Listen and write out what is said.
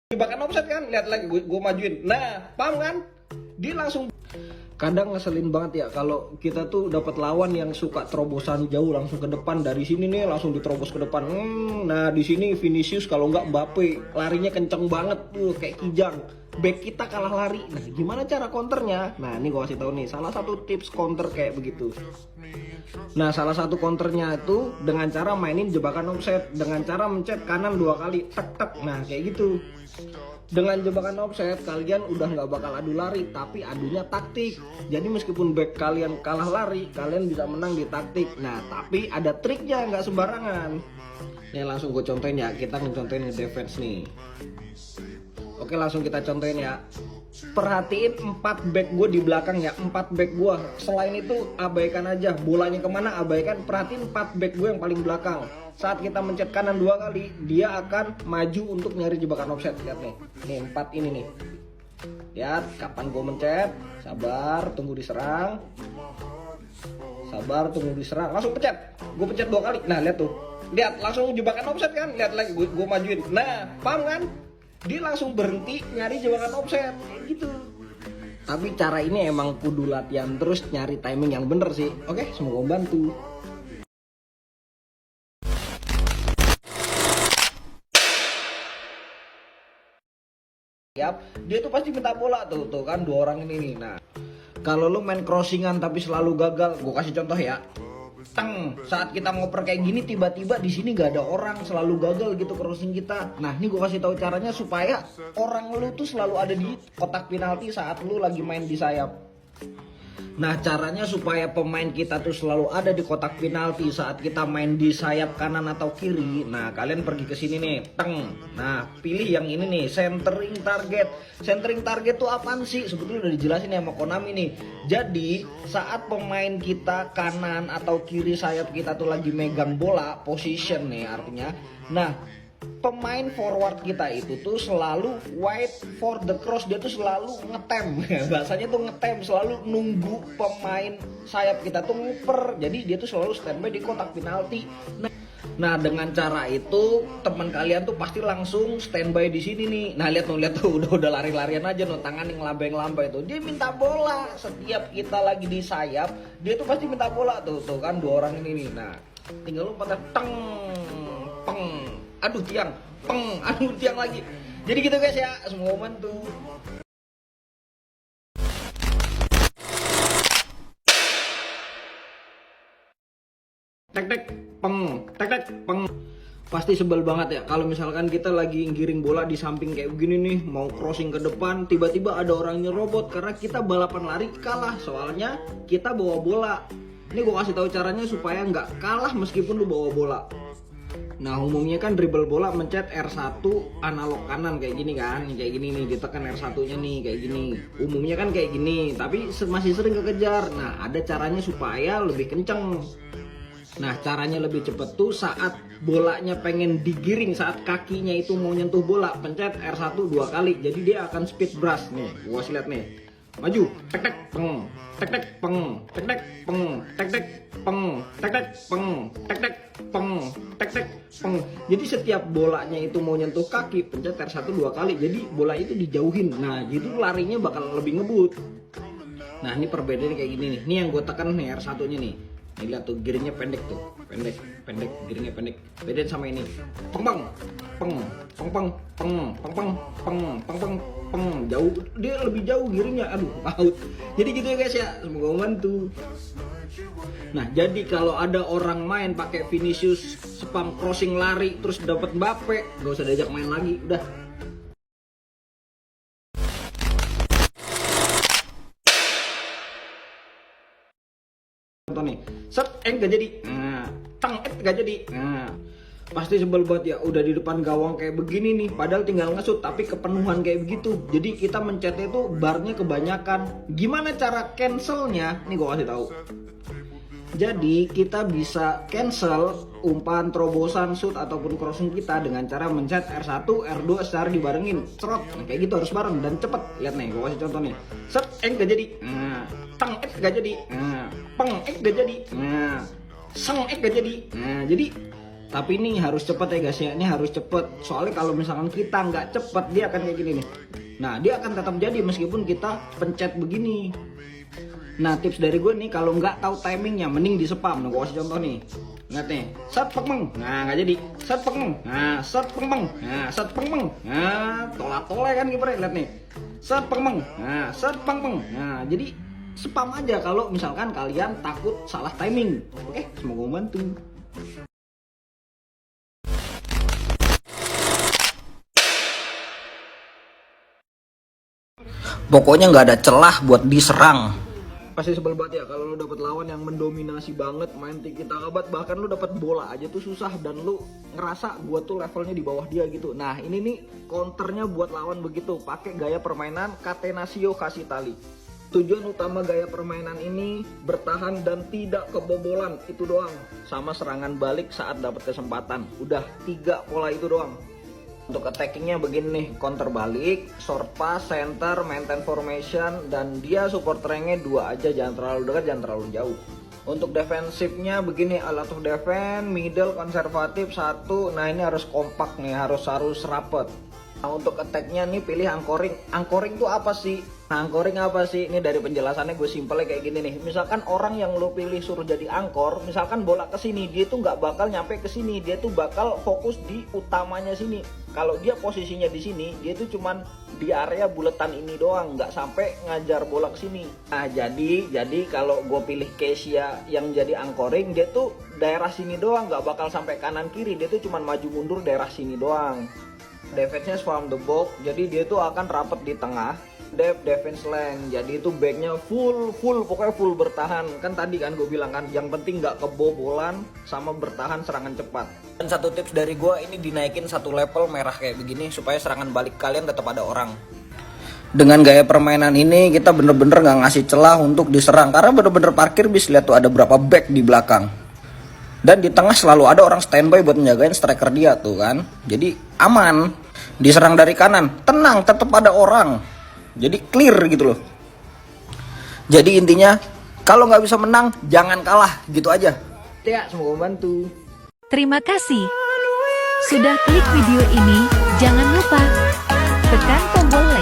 Jebakan offset kan, lihat lagi gue majuin. Nah, paham kan? Dia langsung. Kadang ngeselin banget ya kalau kita tuh dapat lawan yang suka terobosan jauh langsung ke depan, dari sini nih langsung diterobos ke depan. Nah di sini Vinicius kalau nggak Mbappe larinya kenceng banget tuh kayak kijang. Back kita kalah lari. Nah gimana cara counternya? Nah ini gue kasih tahu nih salah satu tips counter kayak begitu. Nah salah satu counternya itu dengan cara mainin jebakan offset, dengan cara mencet kanan 2 kali tek tek. Nah kayak gitu. Dengan jebakan offset kalian udah nggak bakal adu lari, tapi adunya taktik. Jadi meskipun back kalian kalah lari, kalian bisa menang di taktik. Nah tapi ada triknya, nggak sembarangan. Nih langsung gue contohin ya, kita ngecontohin defense nih. Oke langsung kita contohin ya. Perhatiin 4 back gue di belakang ya, 4 back gue. Selain itu abaikan aja, bolanya kemana abaikan. Perhatiin 4 back gue yang paling belakang. Saat kita mencet kanan 2 kali, dia akan maju untuk nyari jebakan offset. Lihat nih, nih 4 ini nih. Lihat kapan gue mencet, sabar, tunggu diserang. Sabar, tunggu diserang, langsung pencet. Gue pencet 2 kali, nah lihat tuh. Lihat, langsung jebakan offset kan, lihat lagi gue majuin. Nah, paham kan? Dia langsung berhenti nyari jebakan offset, kayak gitu. Tapi cara ini emang kudu latihan terus, nyari timing yang bener sih. Oke, semoga membantu. Yap, dia tuh pasti minta bola tuh kan 2 orang ini nih. Nah, kalau lu main crossingan tapi selalu gagal, gue kasih contoh ya. Saat kita ngoper kayak gini tiba-tiba di sini gak ada orang, selalu gagal gitu crossing kita. Nah, ini gue kasih tahu caranya supaya orang lu tuh selalu ada di kotak penalti saat lu lagi main di sayap. Nah, caranya supaya pemain kita tuh selalu ada di kotak penalti saat kita main di sayap kanan atau kiri. Nah, kalian pergi ke sini nih, Nah, pilih yang ini nih, centering target. Centering target tuh apaan sih? Sebetulnya udah dijelasin ya sama Konami nih. Jadi, saat pemain kita kanan atau kiri sayap kita tuh lagi megang bola, position nih artinya. Nah, pemain forward kita itu tuh selalu wait for the cross, dia tuh selalu ngetem. Bahasanya tuh ngetem, selalu nunggu pemain sayap kita tuh nguper. Jadi dia tuh selalu standby di kotak penalti. Nah dengan cara itu teman kalian tuh pasti langsung standby di sini nih. Nah lihat tuh udah lari-larian aja no, tangan yang lambai itu. Dia minta bola setiap kita lagi di sayap, dia tuh pasti minta bola tuh kan 2 orang ini nih. Nah tinggal lu pada aduh tiang, aduh tiang lagi. Jadi gitu guys ya, semoga membantu. Tek, peng. Pasti sebel banget ya kalau misalkan kita lagi ngiring bola di samping kayak begini nih, mau crossing ke depan, tiba-tiba ada orang nyerobot karena kita balapan lari kalah, soalnya kita bawa bola. Ini gue kasih tahu caranya supaya nggak kalah meskipun lu bawa bola. Nah umumnya kan dribble bola mencet R1 analog kanan kayak gini kan, kayak gini nih, ditekan R1 nya nih kayak gini. Umumnya kan kayak gini, tapi masih sering kekejar. Nah ada caranya supaya lebih kenceng. Nah caranya lebih cepet tuh saat bolanya pengen digiring, saat kakinya itu mau nyentuh bola, pencet R1 2 kali, jadi dia akan speed brush. Nih gua kasih lihat nih, maju, tek peng, tek peng, tek peng, tek peng, tek peng, tek peng, tek peng. Jadi setiap bolanya itu mau nyentuh kaki, pencet R1 2 kali, jadi bola itu dijauhin. Nah gitu larinya bakal lebih ngebut. Nah ini perbedaannya kayak gini nih, ini yang gue tekan nih R1 nya nih. Nih lihat tuh giringnya pendek tuh, pendek, giringnya pendek. Bedain sama ini, peng, jauh, dia lebih jauh giringnya, aduh out. Jadi gitu ya guys ya, semoga membantu. Nah jadi kalau ada orang main pakai Vinicius spam crossing lari terus dapat Mbappe, gak usah diajak main lagi, udah. Contoh nih, set gak jadi, gak jadi. Nah pasti sebel banget ya, udah di depan gawang kayak begini nih, padahal tinggal ngesut tapi kepenuhan kayak begitu. Jadi kita mencetnya itu barnya kebanyakan. Gimana cara cancelnya? Nih gue kasih tahu. Jadi kita bisa cancel umpan, terobosan, shoot ataupun crossing kita dengan cara mencet R1, R2 secara dibarengin. Cerot, nah, kayak gitu harus bareng dan cepet. Lihat nih, gue kasih contoh nih. Set gak jadi, gak jadi, peng gak jadi, seng gak jadi. Nah jadi Tapi ini harus cepet ya guys ya, ini harus cepet. Soalnya kalau misalkan kita nggak cepet, dia akan kayak gini nih. Nah, dia akan tetap jadi meskipun kita pencet begini. Nah, tips dari gue nih, kalau nggak tahu timingnya, mending di spam. Nah, gue kasih contoh nih. Lihat nih, set pengmeng. Nah, nggak jadi. Set pengmeng. Nah, set pengmeng. Nah, set pengmeng. Nah, tolak-tolak kan kipernya. Lihat nih. Set pengmeng. Nah, set pengmeng. Nah, jadi spam aja kalau misalkan kalian takut salah timing. Oke, semoga membantu. Pokoknya nggak ada celah buat diserang. Pasti sebel banget ya kalau lu dapet lawan yang mendominasi banget, main tiki taka banget, bahkan lu dapet bola aja tuh susah dan lu ngerasa gua tuh levelnya di bawah dia gitu. Nah, ini nih counternya buat lawan begitu, pakai gaya permainan Catenaccio kasih tali. Tujuan utama gaya permainan ini bertahan dan tidak kebobolan, itu doang. Sama serangan balik saat dapat kesempatan. Udah 3 pola itu doang. Untuk attackingnya begini nih, counter balik, short pass, center, maintain formation, dan dia support ranknya 2 aja, jangan terlalu dekat, jangan terlalu jauh. Untuk defensifnya begini, alat of defense, middle, konservatif 1, nah ini harus kompak nih, harus rapet. Nah, untuk attacknya nih pilih anchoring. Anchoring itu apa sih? Nah, anchoring apa sih? Ini dari penjelasannya gue simpelnya kayak gini nih. Misalkan orang yang lo pilih suruh jadi angkor, misalkan bola ke sini, dia tuh nggak bakal nyampe ke sini, dia tuh bakal fokus di utamanya sini. Kalau dia posisinya di sini, dia tuh cuman di area buletan ini doang, nggak sampai ngajar bola ke sini. Nah, jadi kalau gue pilih Kesia yang jadi anchoring, dia tuh daerah sini doang, nggak bakal sampai kanan kiri, dia tuh cuman maju mundur daerah sini doang. Defense-nya from the box, jadi dia tuh akan rapet di tengah. Depth defense lane, jadi itu backnya full pokoknya full bertahan. Kan tadi kan gue bilang kan, yang penting nggak kebobolan sama bertahan serangan cepat. Dan satu tips dari gue, ini dinaikin 1 level merah kayak begini supaya serangan balik kalian tetap ada orang. Dengan gaya permainan ini kita bener-bener nggak ngasih celah untuk diserang, karena bener-bener parkir bis. Lihat tuh ada berapa back di belakang. Dan di tengah selalu ada orang standby buat menjagain striker dia tuh kan. Jadi aman. Diserang dari kanan, tenang, tetap ada orang. Jadi clear gitu loh. Jadi intinya, kalau nggak bisa menang, jangan kalah, gitu aja. Ya, semoga membantu. Terima kasih sudah klik video ini. Jangan lupa tekan tombol like